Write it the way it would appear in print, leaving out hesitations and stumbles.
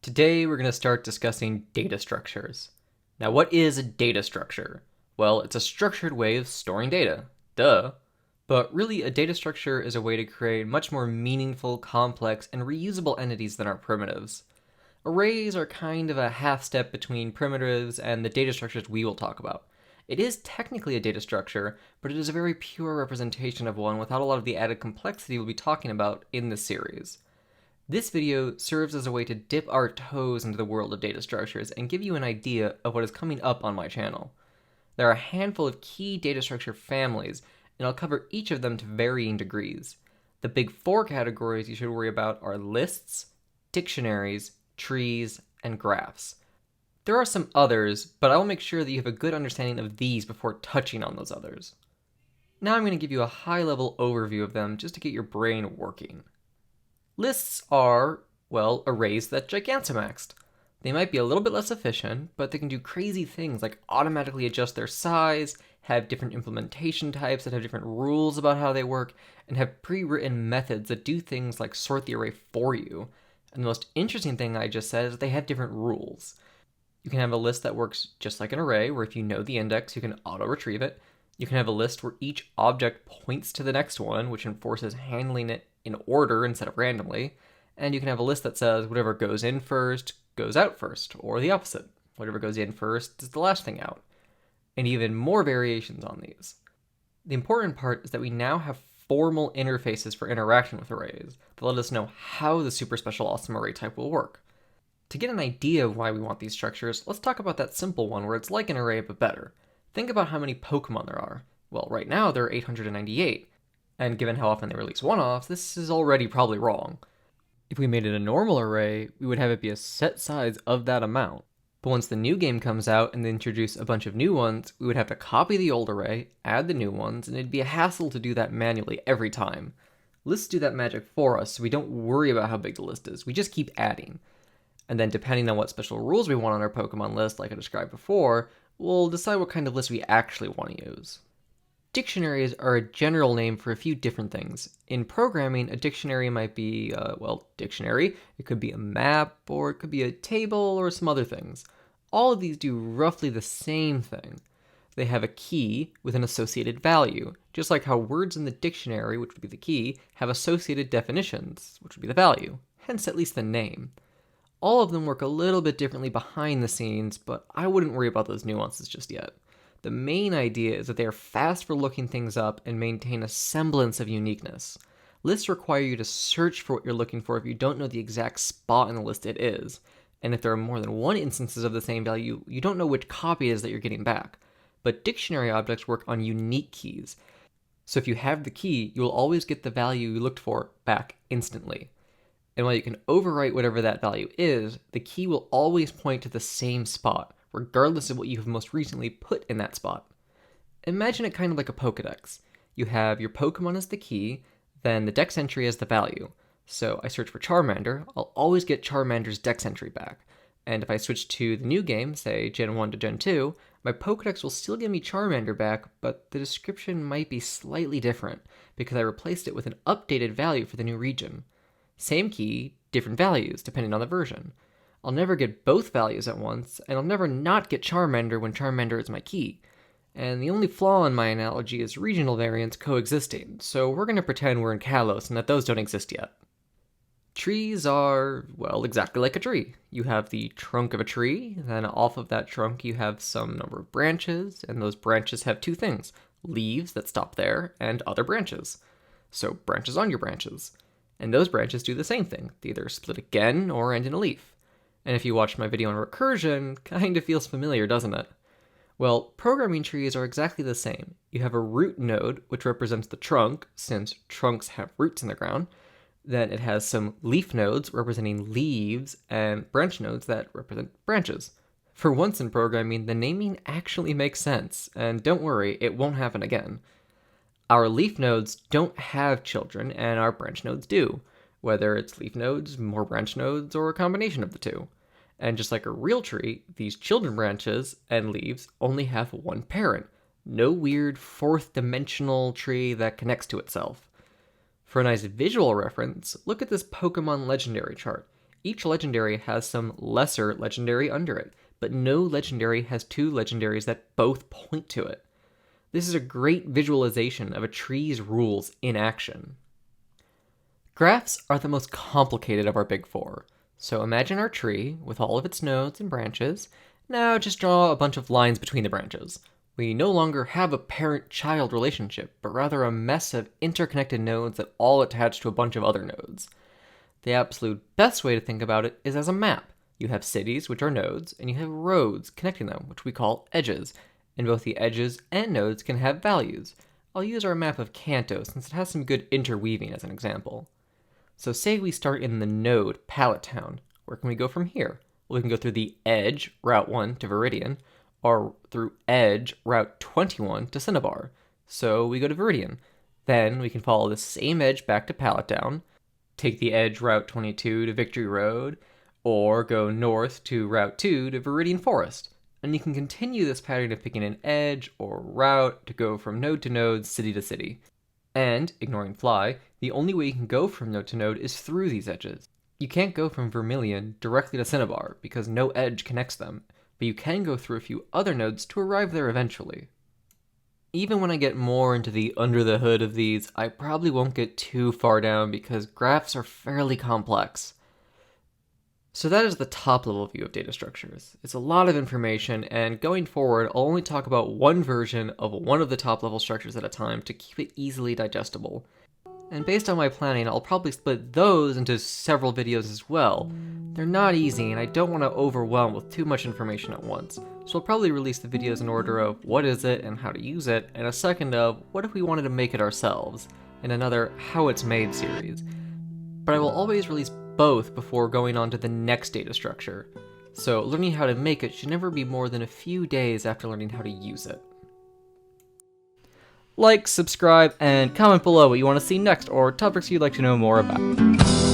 Today we're going to start discussing data structures. Now, what is a data structure? Well, it's a structured way of storing data. Duh. But really, a data structure is a way to create much more meaningful, complex, and reusable entities than our primitives. Arrays are kind of a half step between primitives and the data structures we will talk about. It is technically a data structure, but it is a very pure representation of one without a lot of the added complexity we'll be talking about in this series. This video serves as a way to dip our toes into the world of data structures and give you an idea of what is coming up on my channel. There are a handful of key data structure families, and I'll cover each of them to varying degrees. The big four categories you should worry about are lists, dictionaries, trees, and graphs. There are some others, but I will make sure that you have a good understanding of these before touching on those others. Now I'm going to give you a high-level overview of them just to get your brain working. Lists are, well, arrays that Gigantamaxed. They might be a little bit less efficient, but they can do crazy things like automatically adjust their size, have different implementation types that have different rules about how they work, and have pre-written methods that do things like sort the array for you. And the most interesting thing I just said is that they have different rules. You can have a list that works just like an array, where if you know the index, you can auto-retrieve it. You can have a list where each object points to the next one, which enforces handling it in order instead of randomly. And you can have a list that says whatever goes in first goes out first, or the opposite. Whatever goes in first is the last thing out. And even more variations on these. The important part is that we now have formal interfaces for interacting with arrays that let us know how the super special awesome array type will work. To get an idea of why we want these structures, let's talk about that simple one where it's like an array but better. Think about how many Pokemon there are. Well, right now there are 898, and given how often they release one-offs, this is already probably wrong. If we made it a normal array, we would have it be a set size of that amount. But once the new game comes out and they introduce a bunch of new ones, we would have to copy the old array, add the new ones, and it'd be a hassle to do that manually every time. Lists do that magic for us, so we don't worry about how big the list is, we just keep adding. And then depending on what special rules we want on our Pokemon list, like I described before, we'll decide what kind of list we actually want to use. Dictionaries are a general name for a few different things. In programming, a dictionary might be, dictionary. It could be a map, or it could be a table, or some other things. All of these do roughly the same thing. They have a key with an associated value, just like how words in the dictionary, which would be the key, have associated definitions, which would be the value, hence at least the name. All of them work a little bit differently behind the scenes, but I wouldn't worry about those nuances just yet. The main idea is that they are fast for looking things up and maintain a semblance of uniqueness. Lists require you to search for what you're looking for if you don't know the exact spot in the list it is, and if there are more than one instances of the same value, you don't know which copy it is that you're getting back. But dictionary objects work on unique keys, so if you have the key, you will always get the value you looked for back instantly. And while you can overwrite whatever that value is, the key will always point to the same spot, regardless of what you have most recently put in that spot. Imagine it kind of like a Pokedex. You have your Pokemon as the key, then the Dex entry as the value. So I search for Charmander, I'll always get Charmander's Dex entry back. And if I switch to the new game, say Gen 1 to Gen 2, my Pokedex will still give me Charmander back, but the description might be slightly different, because I replaced it with an updated value for the new region. Same key, different values, depending on the version. I'll never get both values at once, and I'll never not get Charmander when Charmander is my key. And the only flaw in my analogy is regional variants coexisting, so we're going to pretend we're in Kalos and that those don't exist yet. Trees are, well, exactly like a tree. You have the trunk of a tree, then off of that trunk you have some number of branches, and those branches have two things: leaves that stop there, and other branches. So branches on your branches. And those branches do the same thing. They either split again or end in a leaf. And if you watched my video on recursion, kind of feels familiar, doesn't it? Well, programming trees are exactly the same. You have a root node, which represents the trunk, since trunks have roots in the ground. Then it has some leaf nodes representing leaves, and branch nodes that represent branches. For once in programming, the naming actually makes sense, and don't worry, it won't happen again. Our leaf nodes don't have children, and our branch nodes do, whether it's leaf nodes, more branch nodes, or a combination of the two. And just like a real tree, these children branches and leaves only have one parent. No weird fourth-dimensional tree that connects to itself. For a nice visual reference, look at this Pokemon Legendary chart. Each legendary has some lesser legendary under it, but no legendary has two legendaries that both point to it. This is a great visualization of a tree's rules in action. Graphs are the most complicated of our big four. So imagine our tree with all of its nodes and branches. Now just draw a bunch of lines between the branches. We no longer have a parent-child relationship, but rather a mess of interconnected nodes that all attach to a bunch of other nodes. The absolute best way to think about it is as a map. You have cities, which are nodes, and you have roads connecting them, which we call edges. And both the edges and nodes can have values. I'll use our map of Kanto since it has some good interweaving as an example. So say we start in the node, Pallet Town. Where can we go from here? Well, we can go through the edge, Route 1 to Viridian, or through edge, Route 21 to Cinnabar. So we go to Viridian. Then we can follow the same edge back to Pallet Town, take the edge Route 22 to Victory Road, or go north to Route 2 to Viridian Forest. And you can continue this pattern of picking an edge or route to go from node to node, city to city. And, ignoring Fly, the only way you can go from node to node is through these edges. You can't go from Vermilion directly to Cinnabar because no edge connects them, but you can go through a few other nodes to arrive there eventually. Even when I get more into the under the hood of these, I probably won't get too far down because graphs are fairly complex. So that is the top level view of data structures. It's a lot of information, and going forward, I'll only talk about one version of one of the top level structures at a time to keep it easily digestible. And based on my planning, I'll probably split those into several videos as well. They're not easy, and I don't want to overwhelm with too much information at once, so I'll probably release the videos in order of what is it and how to use it, and a second of what if we wanted to make it ourselves, and another how it's made series. But I will always release both before going on to the next data structure, so learning how to make it should never be more than a few days after learning how to use it. Like, subscribe, and comment below what you want to see next or topics you'd like to know more about.